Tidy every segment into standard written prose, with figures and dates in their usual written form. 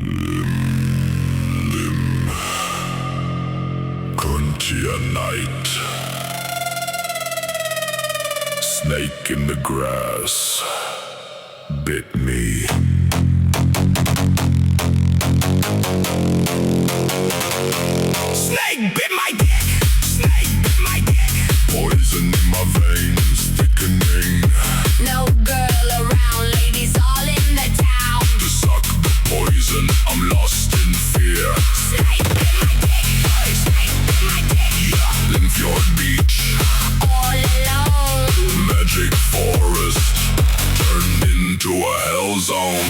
Lim Kontiya night. Snake in the grass bit me. Snake bit my dick. Snake bit my dick. Poison in my veins, thickening. No girl around, ladies all in the town. To suck the poison, I'm lost in fear. Snake bit my dick. Snake bit my dick. Lim Fjord beach, All alone. magic forest turned into a hell zone.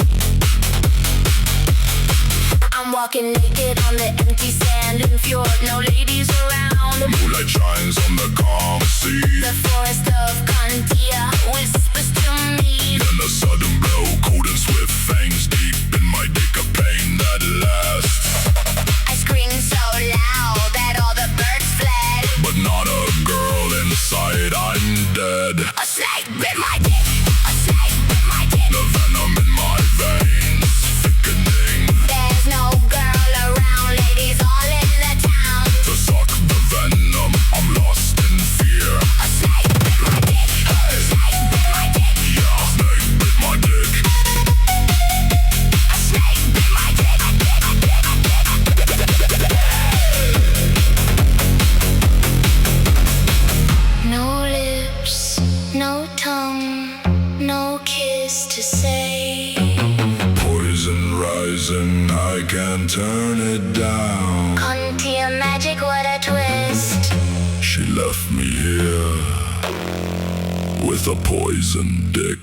I'm walking naked on the empty sand. Lim Fjord, no ladies around. Moonlight shines on the calm sea. The forest of Kontiya whispers to me. Then a sudden blow, cold and swift, fangs deep in my dick, a pain that lasts. I screamed so loud that all the birds fled. But not a girl inside, I'm dead. A snake bit my dick. A snake bit my dick. The venom in my veins, thickening. There's no girl around, ladies all in the town. To suck the venom, I'm lost in fear. A snake bit my dick. A snake bit my dick. Yeah, snake bit my dick. A snake bit my dick. No lips, no tongue, no kiss to say. Poison rising, I can't turn it down. Kontiya magic, what a twist. She left me here with a poison dick.